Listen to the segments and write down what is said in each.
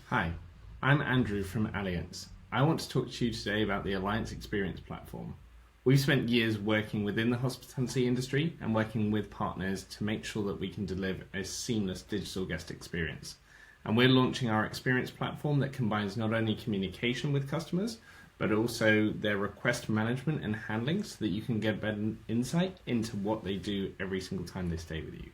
Hi, I'm Andrew from Alliants. I want to talk to you today about the Alliance Experience Platform. We've spent years working within the hospitality industry and working with partners to make sure that we can deliver a seamless digital guest experience. And we're launching our experience platform that combines not only communication with customers, but also their request management and handling so that you can get better insight into what they do every single time they stay with you.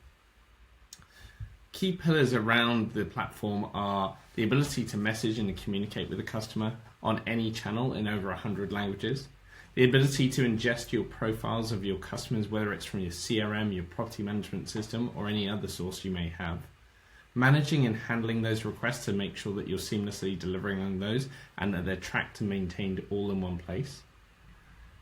Key pillars around the platform are the ability to message and communicate with a customer on any channel in over 100 languages, the ability to ingest your profiles of your customers, whether it's from your CRM, your property management system, or any other source you may have, managing and handling those requests to make sure that you're seamlessly delivering on those and that they're tracked and maintained all in one place.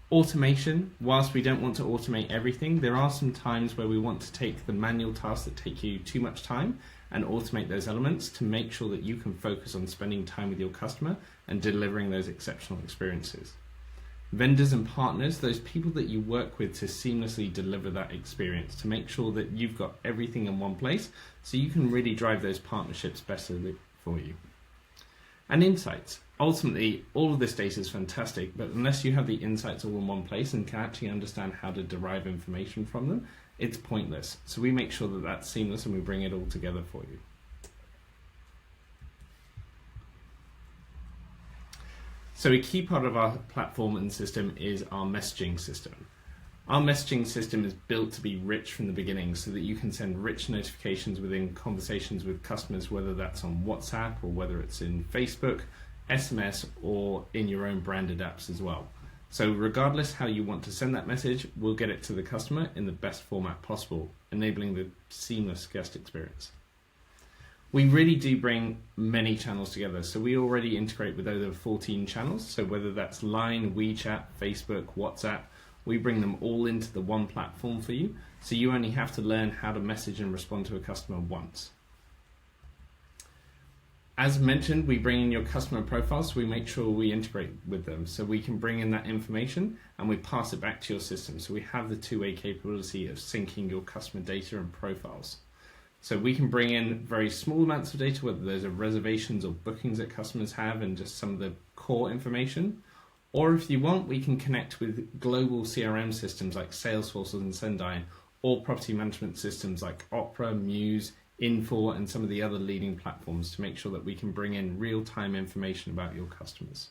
Automation, whilst we don't want to automate everything, there are some times where we want to take the manual tasks that take you too much time and automate those elements to make sure that you can focus on spending time with your customer and delivering those exceptional experiences. Vendors and partners, those people that you work with to seamlessly deliver that experience, to make sure that you've got everything in one place so you can really drive those partnerships better for you. And insights. Ultimately, all of this data is fantastic, but unless you have the insights all in one place and can actually understand how to derive information from them, it's pointless. So we make sure that that's seamless and we bring it all together for you. So a key part of our platform and system is our messaging system. Our messaging system is built to be rich from the beginning so that you can send rich notifications within conversations with customers, whether that's on WhatsApp or whether it's in Facebook, SMS, or in your own branded apps as well. So regardless how you want to send that message, we'll get it to the customer in the best format possible, enabling the seamless guest experience. We really do bring many channels together. So we already integrate with over 14 channels. So whether that's Line, WeChat, Facebook, WhatsApp, we bring them all into the one platform for you. So you only have to learn how to message and respond to a customer once. As mentioned, we bring in your customer profiles, so we make sure we integrate with them. So we can bring in that information and we pass it back to your system. So we have the two-way capability of syncing your customer data and profiles. So we can bring in very small amounts of data, whether those are reservations or bookings that customers have and just some of the core information. Or if you want, we can connect with global CRM systems like Salesforce and Sendai, or property management systems like Opera, Muse, Infor, and some of the other leading platforms to make sure that we can bring in real-time information about your customers.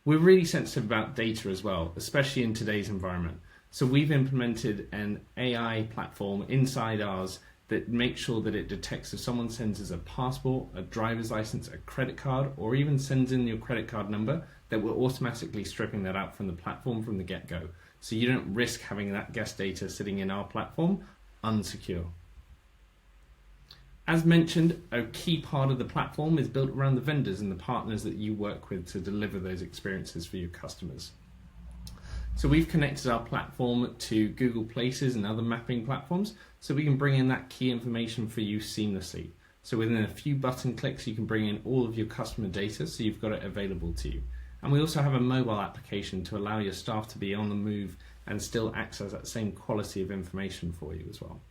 We're really sensitive about data as well, especially in today's environment. So we've implemented an AI platform inside ours that makes sure that it detects if someone sends us a passport, a driver's license, a credit card, or even sends in your credit card number, that we're automatically stripping that out from the platform from the get-go. So you don't risk having that guest data sitting in our platform unsecure. As mentioned, a key part of the platform is built around the vendors and the partners that you work with to deliver those experiences for your customers. So we've connected our platform to Google Places and other mapping platforms so we can bring in that key information for you seamlessly. So within a few button clicks, you can bring in all of your customer data so you've got it available to you. And we also have a mobile application to allow your staff to be on the move and still access that same quality of information for you as well.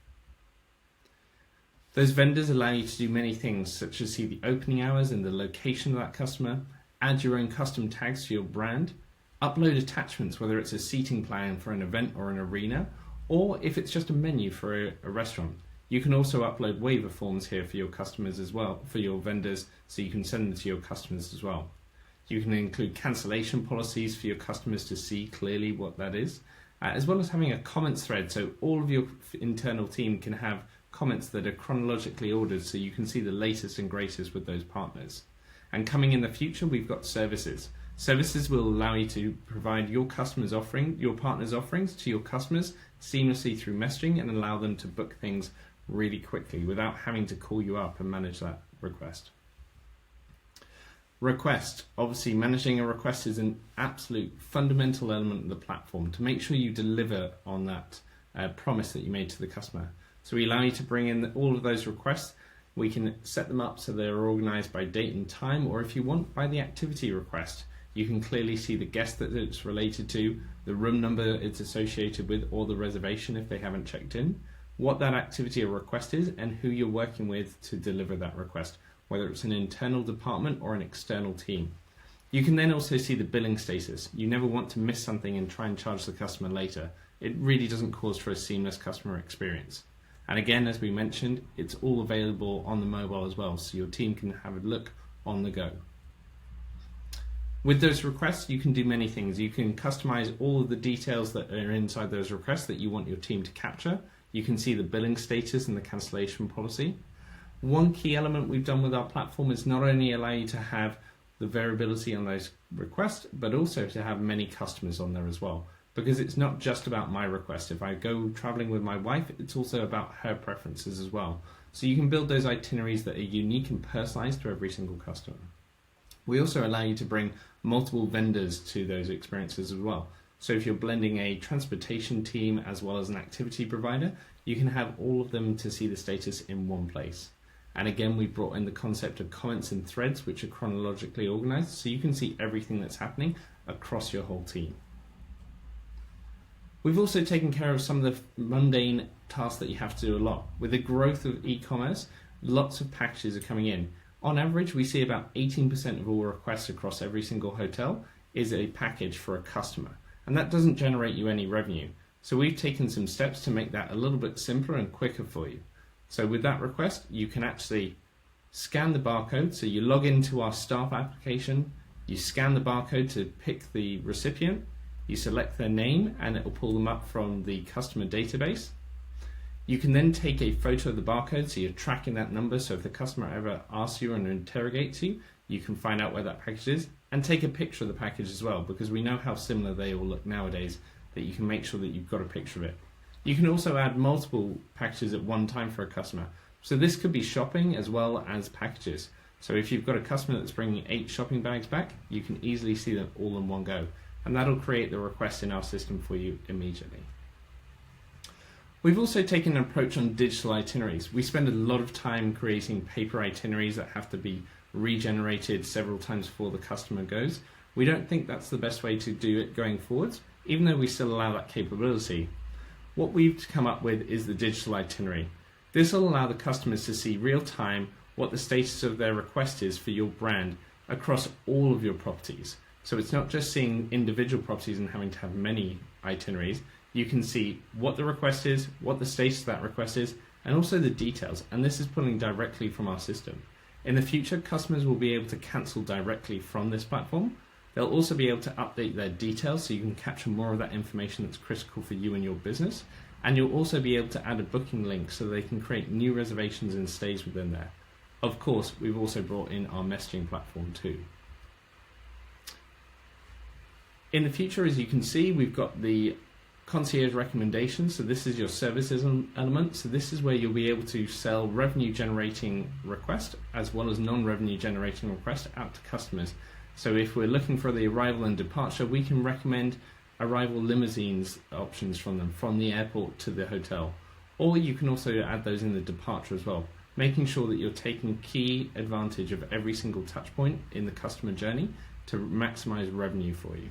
Those vendors allow you to do many things, such as see the opening hours and the location of that customer, add your own custom tags to your brand, upload attachments, whether it's a seating plan for an event or an arena, or if it's just a menu for a restaurant. You can also upload waiver forms here for your customers as well, for your vendors, so you can send them to your customers as well. You can include cancellation policies for your customers to see clearly what that is, as well as having a comments thread so all of your internal team can have comments that are chronologically ordered so you can see the latest and greatest with those partners. And coming in the future, we've got services. Services will allow you to provide your partners' offerings to your customers seamlessly through messaging and allow them to book things really quickly without having to call you up and manage that request. Request. Obviously, managing a request is an absolute fundamental element of the platform to make sure you deliver on that promise that you made to the customer. So we allow you to bring in all of those requests. We can set them up so they're organized by date and time, or if you want, by the activity request. You can clearly see the guest that it's related to, the room number it's associated with, or the reservation if they haven't checked in, what that activity or request is, and who you're working with to deliver that request. whether it's an internal department or an external team. You can then also see the billing status. You never want to miss something and try and charge the customer later. It really doesn't cause for a seamless customer experience. And again, as we mentioned, it's all available on the mobile as well, so your team can have a look on the go. With those requests, you can do many things. You can customize all of the details that are inside those requests that you want your team to capture. You can see the billing status and the cancellation policy. One key element we've done with our platform is not only allow you to have the variability on those requests, but also to have many customers on there as well. Because it's not just about my request. If I go traveling with my wife, it's also about her preferences as well. So you can build those itineraries that are unique and personalized to every single customer. We also allow you to bring multiple vendors to those experiences as well. So if you're blending a transportation team as well as an activity provider, you can have all of them to see the status in one place. And again, we brought in the concept of comments and threads, which are chronologically organized, so you can see everything that's happening across your whole team. We've also taken care of some of the mundane tasks that you have to do a lot. With the growth of e-commerce, lots of packages are coming in. On average, we see about 18% of all requests across every single hotel is a package for a customer. And that doesn't generate you any revenue. So we've taken some steps to make that a little bit simpler and quicker for you. So with that request, you can actually scan the barcode. So you log into our staff application, you scan the barcode to pick the recipient, you select their name and it will pull them up from the customer database. You can then take a photo of the barcode, so you're tracking that number, so if the customer ever asks you and interrogates you, you can find out where that package is, and take a picture of the package as well, because we know how similar they all look nowadays, that you can make sure that you've got a picture of it. You can also add multiple packages at one time for a customer. So this could be shopping as well as packages. So if you've got a customer that's bringing 8 shopping bags back, you can easily see them all in one go. And that'll create the request in our system for you immediately. We've also taken an approach on digital itineraries. We spend a lot of time creating paper itineraries that have to be regenerated several times before the customer goes. We don't think that's the best way to do it going forwards, even though we still allow that capability. What we've come up with is the digital itinerary. This will allow the customers to see real time what the status of their request is for your brand across all of your properties. So it's not just seeing individual properties and having to have many itineraries. You can see what the request is, what the status of that request is, and also the details. And this is pulling directly from our system. In the future, customers will be able to cancel directly from this platform. They'll also be able to update their details so you can capture more of that information that's critical for you and your business. And you'll also be able to add a booking link so they can create new reservations and stays within there. Of course, we've also brought in our messaging platform too. In the future, as you can see, we've got the concierge recommendations. So this is your services element. So this is where you'll be able to sell revenue generating requests as well as non-revenue generating requests out to customers. So if we're looking for the arrival and departure, we can recommend arrival limousines options from them from the airport to the hotel. Or you can also add those in the departure as well, making sure that you're taking key advantage of every single touch point in the customer journey to maximize revenue for you.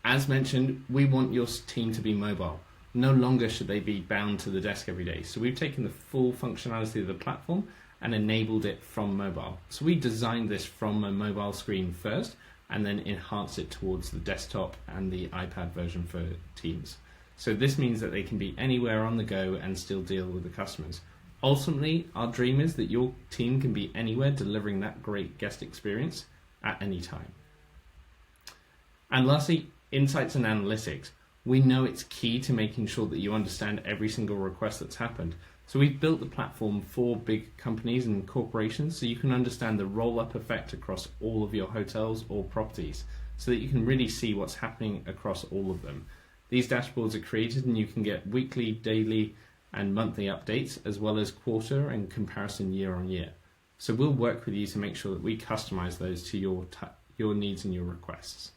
As mentioned, we want your team to be mobile. No longer should they be bound to the desk every day. So we've taken the full functionality of the platform and enabled it from mobile. So we designed this from a mobile screen first and then enhanced it towards the desktop and the iPad version for teams. So this means that they can be anywhere on the go and still deal with the customers. Ultimately, our dream is that your team can be anywhere delivering that great guest experience at any time. And lastly, insights and analytics. We know it's key to making sure that you understand every single request that's happened. So we've built the platform for big companies and corporations so you can understand the roll-up effect across all of your hotels or properties so that you can really see what's happening across all of them. These dashboards are created and you can get weekly, daily and monthly updates as well as quarter and comparison year on year. So we'll work with you to make sure that we customize those to your needs and your requests.